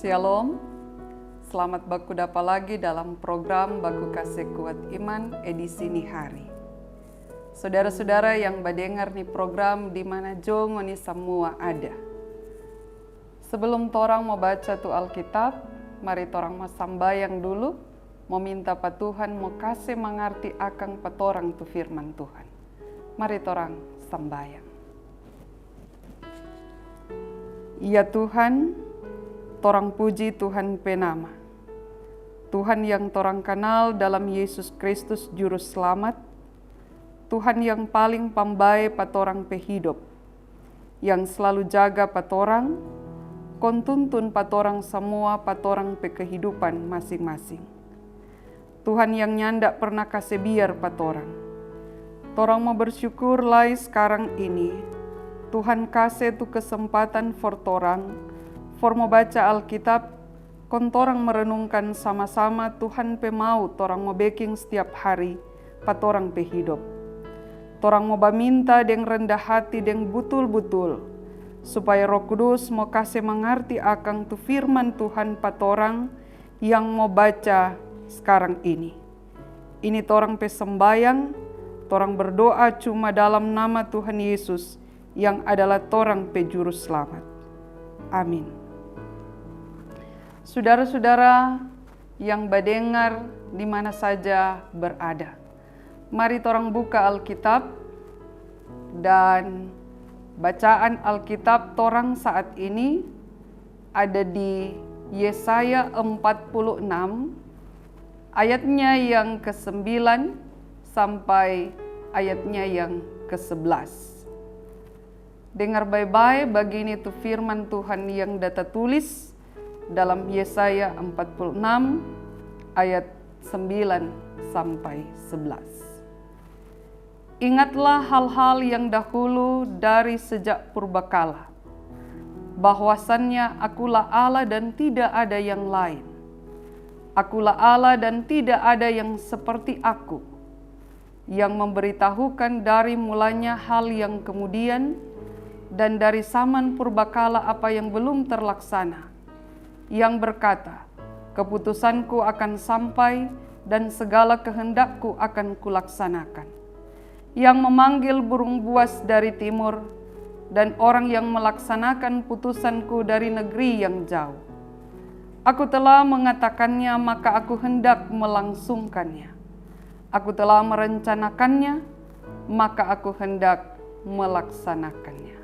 Shalom, selamat baku dapa lagi dalam program Baku Kasih Kuat Iman edisi nih hari. Saudara-saudara yang mendengar nih program di mana jongo nih semua ada. Sebelum torang mau baca tu Alkitab, mari torang mau sambayang dulu, mau minta pa Tuhan mau kasih mengerti akan patorang tu firman Tuhan. Mari torang sambayang. Ya Tuhan, torang puji Tuhan penama. Tuhan yang torang kenal dalam Yesus Kristus Juru Selamat. Tuhan yang paling pambai patorang pehidup. Yang selalu jaga patorang, kontuntun patorang semua patorang pe kehidupan masing-masing. Tuhan yang nyandak pernah kasih biar patorang. Torang mau bersyukur lai sekarang ini. Tuhan kasih tu kesempatan for torang for mau baca Alkitab, kon torang merenungkan sama-sama Tuhan pe mau torang mau baking setiap hari, patorang pe hidup. Torang mau baminta deng rendah hati deng betul-betul, supaya Roh Kudus mau kasih mengerti akan tu firman Tuhan patorang yang mau baca sekarang ini. Ini torang pe sembayang, torang berdoa cuma dalam nama Tuhan Yesus yang adalah torang pe Juru Selamat. Amin. Saudara-saudara yang mendengar di mana saja berada, mari torang buka Alkitab dan bacaan Alkitab torang saat ini ada di Yesaya 46 ayatnya yang ke-9 sampai ayatnya yang ke-11. Dengar baik-baik begini tu firman Tuhan yang data tulis dalam Yesaya 46 ayat 9 sampai 11. Ingatlah hal-hal yang dahulu dari sejak purbakala, bahwasannya akulah Allah dan tidak ada yang lain. Akulah Allah dan tidak ada yang seperti aku, yang memberitahukan dari mulanya hal yang kemudian dan dari zaman purbakala apa yang belum terlaksana, yang berkata, keputusanku akan sampai dan segala kehendakku akan kulaksanakan. Yang memanggil burung buas dari timur dan orang yang melaksanakan putusanku dari negeri yang jauh. Aku telah mengatakannya, maka aku hendak melangsungkannya. Aku telah merencanakannya, maka aku hendak melaksanakannya.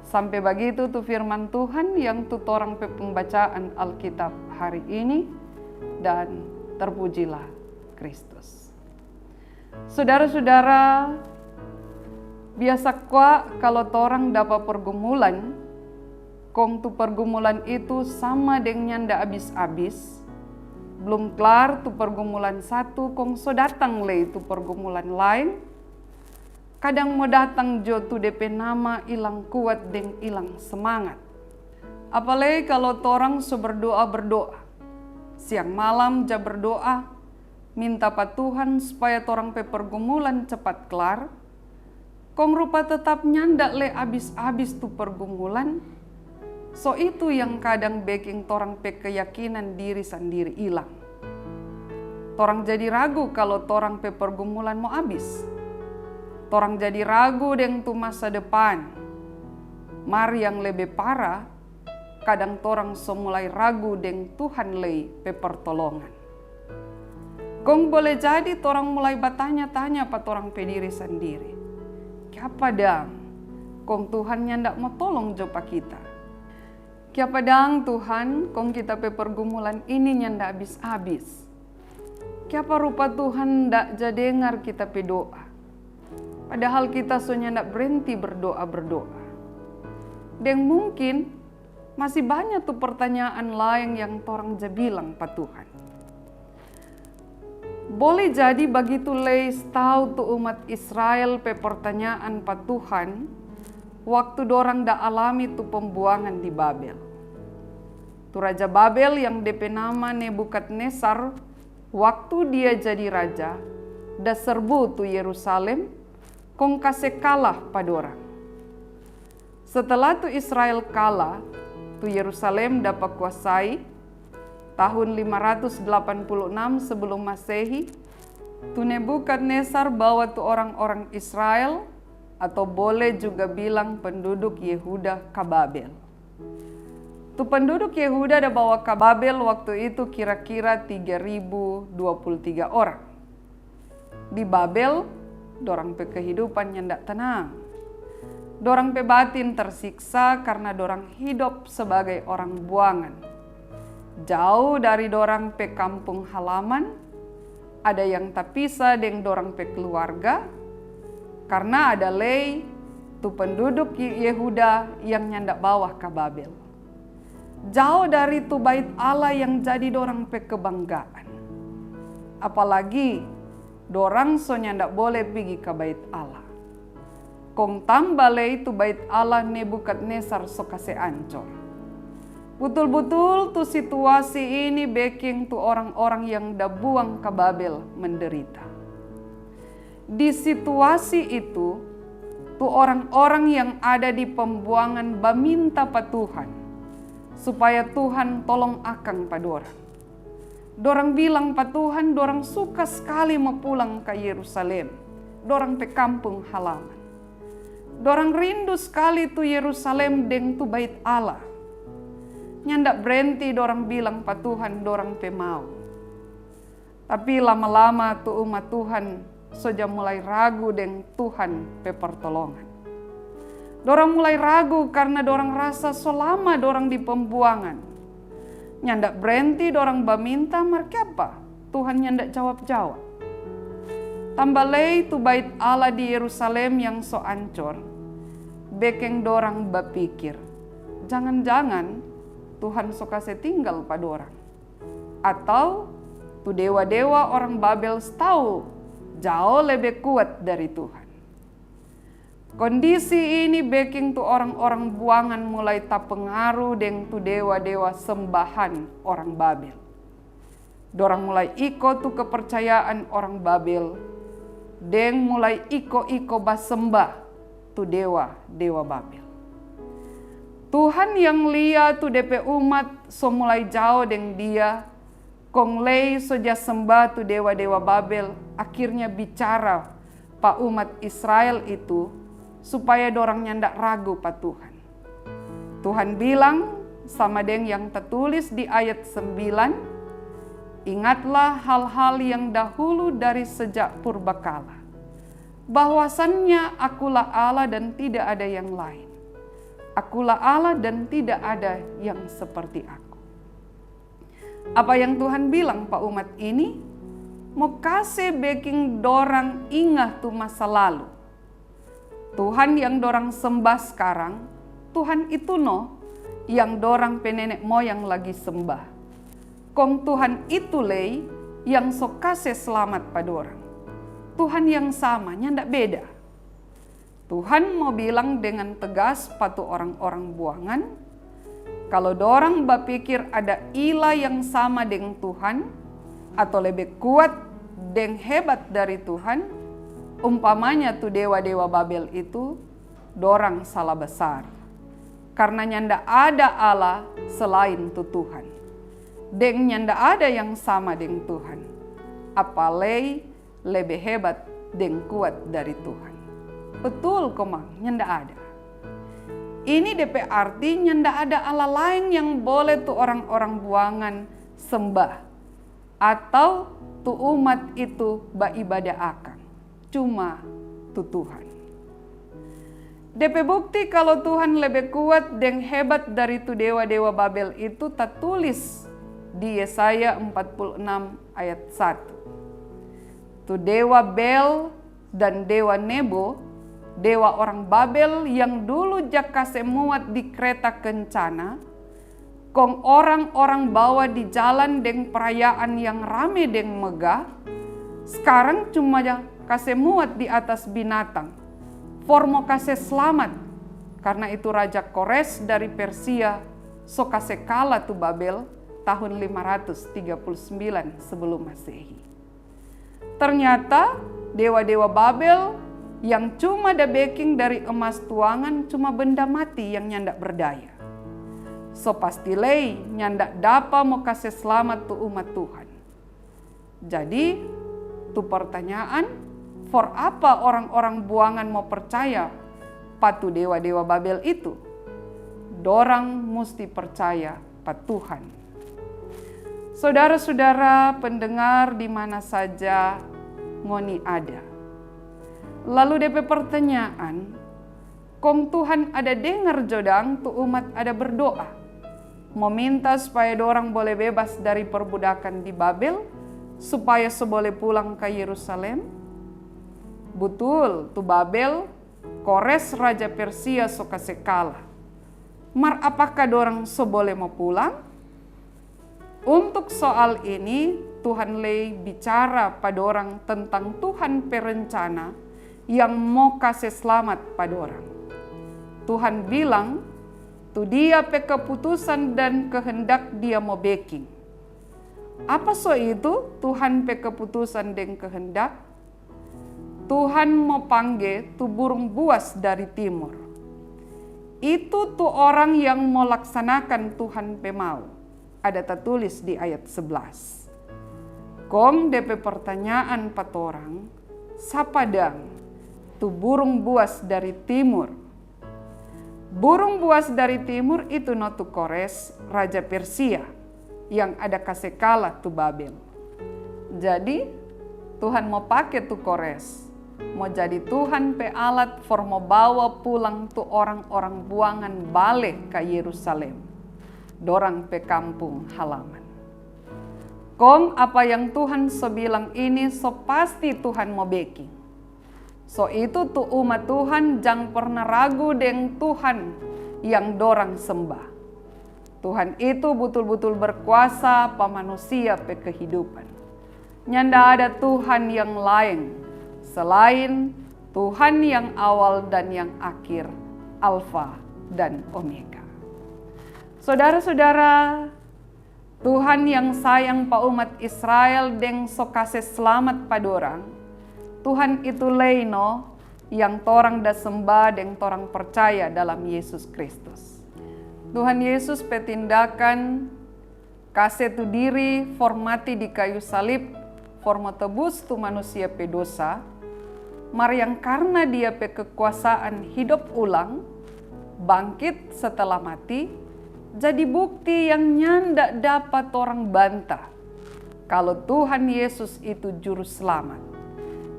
Sampai begitu tuh firman Tuhan yang tutorang pe pembacaan Alkitab hari ini, dan terpujilah Kristus. Saudara-saudara, biasa kalau torang dapat pergumulan, kong tu pergumulan itu sama dengan ndak habis-habis, belum kelar tu pergumulan satu, kong so datang le itu pergumulan lain. Kadang mau datang jo tu DP nama ilang kuat deng ilang semangat. Apalagi kalau torang so berdoa. Siang malam ja berdoa, minta pa Tuhan supaya torang pe pergumulan cepat kelar. Kong rupa tetap nyandak le abis-abis tu pergumulan. So itu yang kadang baking torang pe keyakinan diri sendiri hilang. Torang jadi ragu kalau torang pe pergumulan mau habis. Torang jadi ragu deng tu masa depan. Mari yang lebih parah, kadang torang so mulai ragu deng Tuhan lei pe pertolongan. Kong boleh jadi torang mulai bertanya-tanya pa torang pe diri sendiri. Kiapa dang? Kong Tuhan ndak mau tolong jopa kita. Kiapa dang Tuhan? Kong kita pe pergumulan ini ndak habis-habis. Kiapa rupa Tuhan ndak jadi dengar kita pe doa? Padahal kita soalnya ndak berhenti berdoa. Dan mungkin masih banyak tuh pertanyaan lain yang torang bilang pa Tuhan. Boleh jadi begitu leis tahu tuh umat Israel pe pertanyaan pa Tuhan waktu dorang ndak alami tuh pembuangan di Babel. Tu Raja Babel yang DP nama Nebukadnezar, waktu dia jadi raja, dah serbu tu Yerusalem, kong kasih kalah pada orang. Setelah tu Israel kalah, tu Yerusalem dapat kuasai tahun 586 sebelum Masehi, tu Nebukadnezar bawa tu orang-orang Israel, atau boleh juga bilang penduduk Yehuda ke Babel. Tu penduduk Yehuda ada bawa ke Babel waktu itu kira-kira 3023 orang. Di Babel, dorang pe kehidupan yang tidak tenang. Dorang pe batin tersiksa karena dorang hidup sebagai orang buangan. Jauh dari dorang pe kampung halaman, ada yang terpisah dengan dorang pe keluarga, karena ada lei tu penduduk Yehuda yang nyandak bawah ke Babel. Jauh dari tu bait Allah yang jadi dorang pe kebanggaan. Apalagi dorang so nyandak boleh pergi ke bait Allah. Kong tambah lei tu bait Allah Nebukadnezar so kase ancor. Betul-betul tu situasi ini bikin tu orang-orang yang dah buang ke Babel menderita. Di situasi itu, tu orang-orang yang ada di pembuangan meminta pa Tuhan, supaya Tuhan tolong akang pa dorang. Dorang bilang pa Tuhan, dorang suka sekali mau pulang ke Yerusalem, dorang pe kampung halaman. Dorang rindu sekali tu Yerusalem deng tu bait Allah. Nyandak berhenti dorang bilang pa Tuhan, dorang pe mau. Tapi lama-lama tu umat Tuhan saja mulai ragu dengan Tuhan pe pertolongan. Dorang mulai ragu karena dorang rasa selama dorang di pembuangan. Nyandak berhenti dorang baminta markiapa, Tuhan nyandak jawab-jawab. Tambah lei tu bait Allah di Yerusalem yang so ancor, bekeng dorang berpikir, jangan-jangan Tuhan so kase tinggal pada dorang. Atau tu dewa-dewa orang Babel tahu jauh lebih kuat dari Tuhan. Kondisi ini bikin tu orang-orang buangan mulai terpengaruh dengan tu dewa-dewa sembahan orang Babel. Dorang mulai ikut tu kepercayaan orang Babel, dan mulai iko basembah tu dewa-dewa Babel. Tuhan yang lihat tu DP umat so mulai jauh dengan dia, kong lei soja sembah tu dewa-dewa Babel, akhirnya bicara pa umat Israel itu supaya dorang nyandak ragu pa Tuhan. Tuhan bilang sama dengan yang tertulis di ayat 9, ingatlah hal-hal yang dahulu dari sejak purbakala, bahwasannya akulah Allah dan tidak ada yang lain. Akulah Allah dan tidak ada yang seperti aku. Apa yang Tuhan bilang pak umat ini? Mau kasih baking dorang ingat tu masa lalu. Tuhan yang dorang sembah sekarang, Tuhan itu yang dorang penenek moyang lagi sembah. Kong Tuhan itu lei yang so kasih selamat pada orang. Tuhan yang sama, nyandak beda. Tuhan mau bilang dengan tegas pada orang-orang buangan, kalau dorang berpikir ada ilah yang sama dengan Tuhan, atau lebih kuat dan hebat dari Tuhan, umpamanya tu dewa-dewa Babel itu, dorang salah besar. Karena nyanda ada Allah selain tu Tuhan. Dan nyanda ada yang sama dengan Tuhan. Apalagi lebih hebat dan kuat dari Tuhan. Betul komang, nyanda ada. Ini DP arti nyanda ada Allah lain yang boleh tu orang-orang buangan sembah. Atau tu umat itu beribadah akan. Cuma tu Tuhan. DP bukti kalau Tuhan lebih kuat dan hebat dari tu dewa-dewa Babel itu tertulis di Yesaya 46 ayat 1. Tu dewa Bel dan dewa Nebo, dewa orang Babel yang dulu jakase muat di kereta kencana, kong orang-orang bawa di jalan dengan perayaan yang rame dan megah, sekarang cuma kase muat di atas binatang. Formo kase selamat, karena itu Raja Kores dari Persia so kase kalah tu Babel tahun 539 sebelum Masehi. Ternyata dewa-dewa Babel yang cuma ada backing dari emas tuangan cuma benda mati yang nyandak berdaya. so pasti lei nyandak dapa mau kasih selamat tu umat Tuhan. Jadi, tu pertanyaan, for apa orang-orang buangan mau percaya patu dewa-dewa Babel itu? Dorang mesti percaya pada Tuhan. Saudara-saudara pendengar di mana saja ngoni ada. Lalu DP pertanyaan, kong Tuhan ada dengar jodang tu umat ada berdoa, meminta supaya dorang boleh bebas dari perbudakan di Babel, supaya boleh pulang ke Yerusalem? Betul, tu Babel, Kores Raja Persia so kasih kalah. Mar apakah dorang boleh mau pulang? Untuk soal ini, Tuhan lei bicara pada orang tentang Tuhan perencana yang mau kasih selamat pada orang. Tuhan bilang, tu dia pe keputusan dan kehendak dia mau baking. Apa so itu Tuhan pe keputusan dan kehendak? Tuhan mau panggil tu burung buas dari timur. Itu tu orang yang mau laksanakan Tuhan pe mau. Ada tertulis di ayat 11. Kong DP pertanyaan patorang, sapa dang tu burung buas dari timur? Burung buas dari timur itu no tu Kores, Raja Persia, yang ada kasih kalah tu Babel. Jadi Tuhan mau pakai tu Kores, mau jadi Tuhan pe alat for mau bawa pulang tu orang-orang buangan balik ke Yerusalem. Dorang pe kampung halaman. Kong apa yang Tuhan bilang ini pasti Tuhan mau baking. So itu tu umat Tuhan jangan pernah ragu dengan Tuhan yang dorang sembah. Tuhan itu betul-betul berkuasa pa manusia pe kehidupan. Nyanda ada Tuhan yang lain selain Tuhan yang awal dan yang akhir, Alfa dan Omega. Saudara-saudara, Tuhan yang sayang pa umat Israel deng so kasih selamat pa dorang, Tuhan itu leino yang torang da sembah deng torang percaya dalam Yesus Kristus. Tuhan Yesus petindakan kasih tu diri formati di kayu salib, forma tebus tu manusia pe dosa, mar yang karena dia pe kekuasaan hidup ulang, bangkit setelah mati, jadi bukti yang nyanda dapat orang bantah kalau Tuhan Yesus itu juru selamat.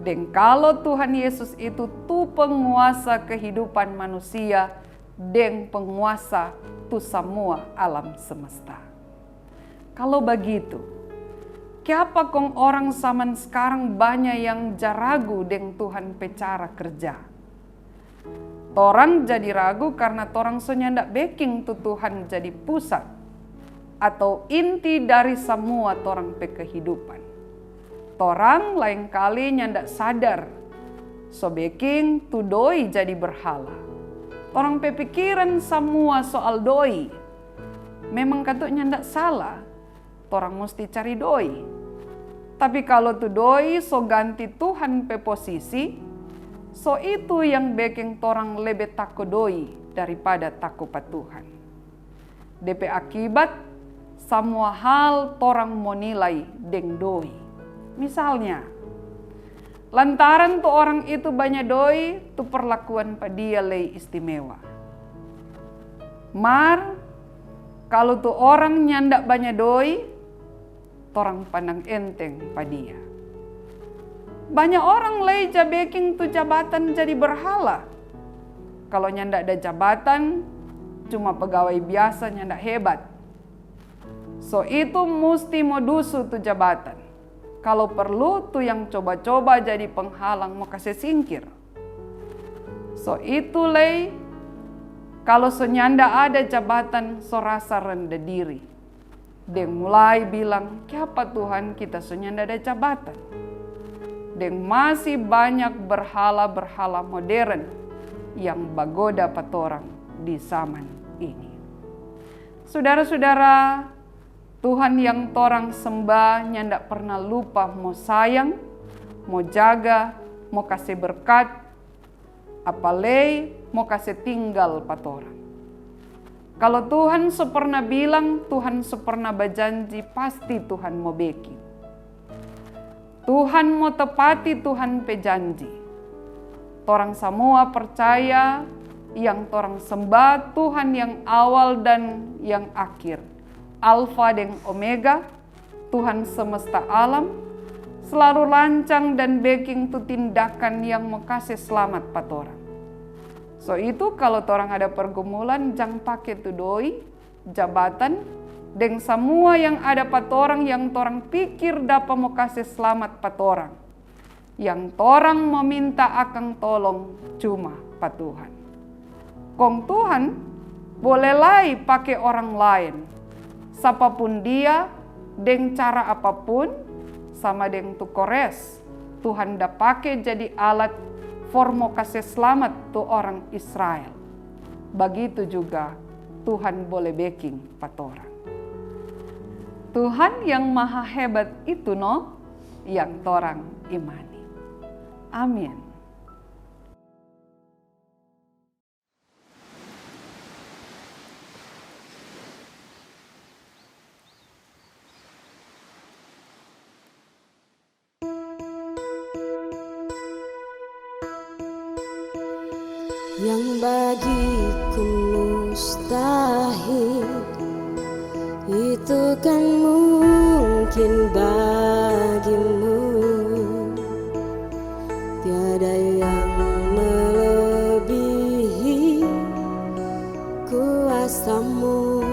Dan kalau Tuhan Yesus itu tu penguasa kehidupan manusia dan penguasa tu semua alam semesta. Kalau begitu, kenapa kong orang zaman sekarang banyak yang jaragu dengan Tuhan pe cara kerja? Torang jadi ragu karena torang so nyandak baking tu Tuhan jadi pusat atau inti dari semua torang pe kehidupan. Torang lain kali nyandak sadar so baking tu doi jadi berhala. Torang pe pikiran semua soal doi. Memang katanya nyandak salah, torang mesti cari doi. Tapi kalau tu doi so ganti Tuhan pe posisi, so itu yang bikin torang lebih takut doi daripada takut pada Tuhan. DP akibat semua hal torang mau nilai deng doi. Misalnya, lantaran tu orang itu banyak doi, tu perlakuan pada dia lei istimewa. Mar, kalau tu orang nyandak banyak doi, torang pandang enteng pada dia. Banyak orang lei baking tu jabatan jadi berhala. Kalau nyandak ada jabatan, cuma pegawai biasa nyandak hebat. So itu mesti mau dusu tu jabatan. Kalau perlu tu yang coba-coba jadi penghalang mau kasih singkir. So itu lei, kalau so nyanda ada jabatan so rasa rendah diri. Dia mulai bilang, kenapa Tuhan kita so nyanda ada jabatan? Dan masih banyak berhala-berhala modern yang bagoda patorang di zaman ini. Saudara-saudara, Tuhan yang torang sembah nyandak pernah lupa mau sayang, mau jaga, mau kasih berkat, apalagi mau kasih tinggal patorang. Kalau Tuhan pernah bilang, Tuhan pernah berjanji, pasti Tuhan mau backing. Tuhan mau tepati Tuhan pejanji. Torang semua percaya yang torang sembah Tuhan yang awal dan yang akhir. Alfa dan Omega, Tuhan semesta alam, selalu lancang dan backing tu tindakan yang mau kasih selamat pat orang. So itu kalau torang ada pergumulan, jangan pakai tu doi, jabatan, dan semua yang ada pat orang yang torang pikir dapat mau kasih selamat pat orang. Yang torang meminta akan tolong cuma pat Tuhan. Kong Tuhan boleh lai pakai orang lain, siapapun dia, dengan cara apapun, sama dengan tu Kores, Tuhan dah pakai jadi alat formo kasih selamat tu orang Israel. Begitu juga Tuhan boleh backing pat orang. Tuhan yang maha hebat itu yang torang imani. Amin. Yang bagiku mustahil, itu kan mungkin bagimu. Tiada yang melebihi kuasamu.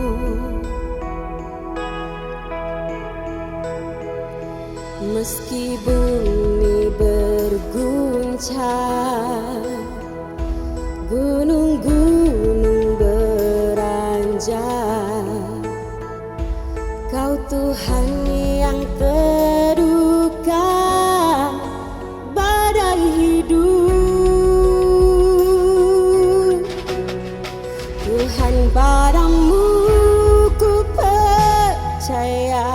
Meski bumi berguncang, gunung-gunung beranjak, Kau Tuhan yang teduhkan badai hidup. Tuhan, padamu ku percaya,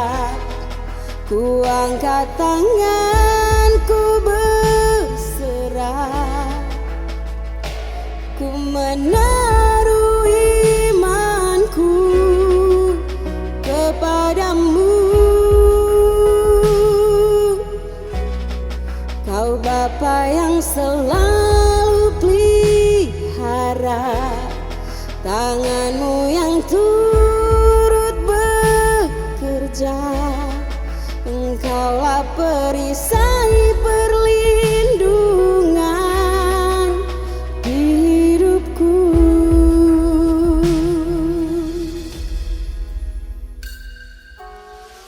ku angkat tanganku berserah, ku menaruh imanku kepadamu. Kau Bapa yang selalu pelihara, tanganmu yang turut bekerja. Engkaulah perisai perlindungan di hidupku.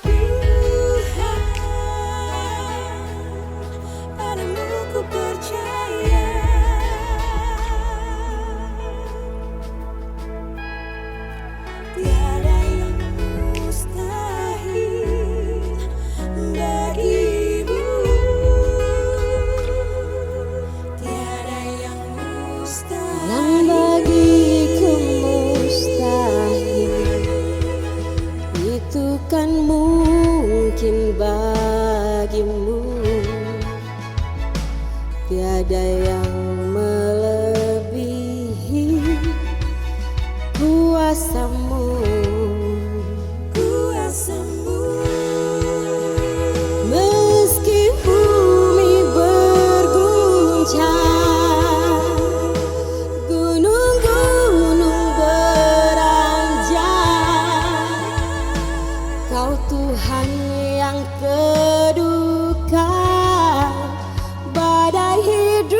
Tuhan, padamu ku percaya. Tiada yang mustahil bagimu. Tiada yang mustahil. Yang bagiku mustahil, itu kan mungkin bagimu. Tiada yang melebihi kuasamu. Kuasamu. Meski bumi berguncang, gunung-gunung beranjak, Kau Tuhan yang teduhkan badai hidup.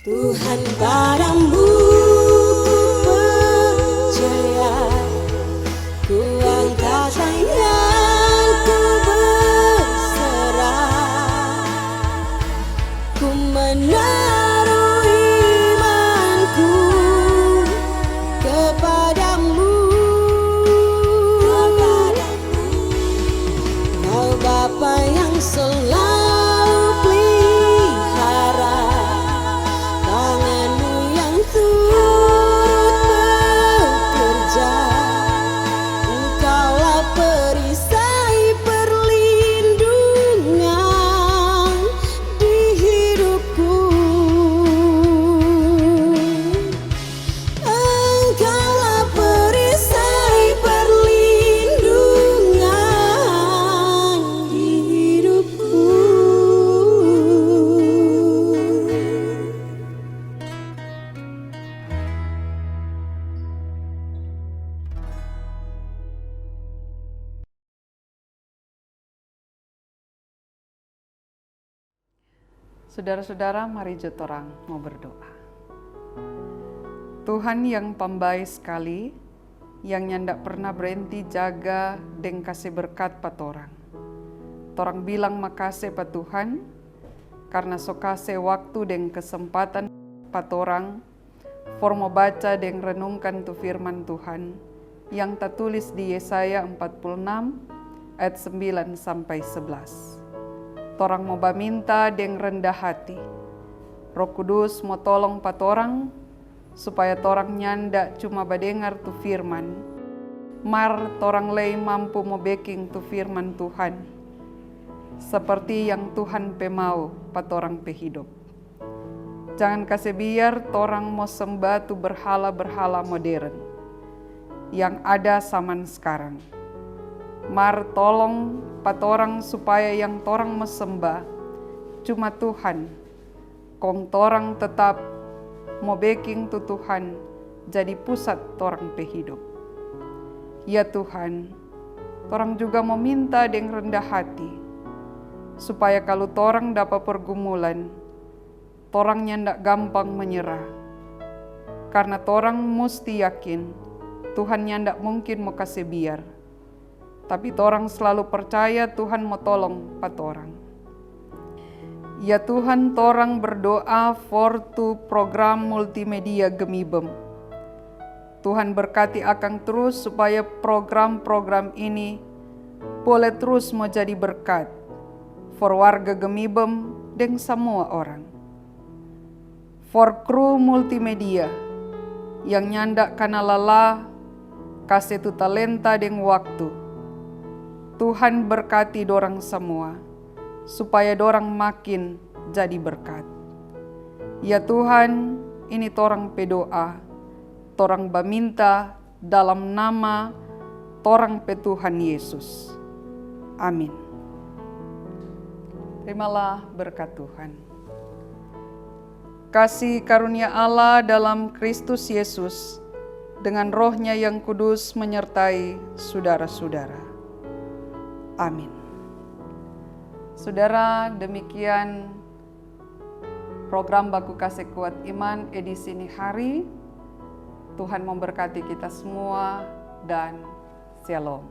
Tuhan, padamu ku percaya, ku angkat tanganku berserah, ku menaruh imanku kepadamu. Kau Bapa yang selalu pelihara, tanganmu yang turut bekerja. Engkaulah perisai perlindungan di hidupku. Saudara-saudara, mari jotorang mau berdoa. Tuhan yang pembaik sekali, yang nyandak pernah berhenti jaga deng kasih berkat patorang. Torang bilang makasih pa Tuhan, karena so kasih waktu deng kesempatan patorang, formo baca deng renungkan tu firman Tuhan, yang tertulis di Yesaya 46 ayat 9 sampai 11. Torang mau baminta deng rendah hati. Roh Kudus mau tolong patorang supaya torang nyanda cuma badengar tu firman. Mar torang lei mampu mau backing tu firman Tuhan. Seperti yang Tuhan pe mau patorang pe hidup. Jangan kasih biar torang mau sembah tu berhala-berhala modern yang ada zaman sekarang. Mar tolong patorang supaya yang torang mesembah cuma Tuhan. Kong torang tetap mau backing tu Tuhan jadi pusat torang pe hidup. Ya Tuhan, torang juga mau minta dengan rendah hati supaya kalau torang dapat pergumulan, torang nyandak gampang menyerah. Karena torang mesti yakin Tuhan nyandak mungkin mau kasih biar. Tapi torang selalu percaya Tuhan mau tolong patorang. Ya Tuhan, torang berdoa for tu program multimedia Gemibem. Tuhan berkati akang terus supaya program-program ini boleh terus mau jadi berkat for warga Gemibem dan semua orang. For kru multimedia yang nyandak karena lelah kasih tu talenta dan waktu. Tuhan berkati dorang semua, supaya dorang makin jadi berkat. Ya Tuhan, ini torang pedoa, torang baminta dalam nama torang pe Tuhan Yesus. Amin. Terimalah berkat Tuhan. Kasih karunia Allah dalam Kristus Yesus, dengan rohnya yang kudus menyertai saudara-saudara. Amin. Saudara, demikian program Baku Kasih Kuat Iman edisi ini hari. Tuhan memberkati kita semua dan shalom.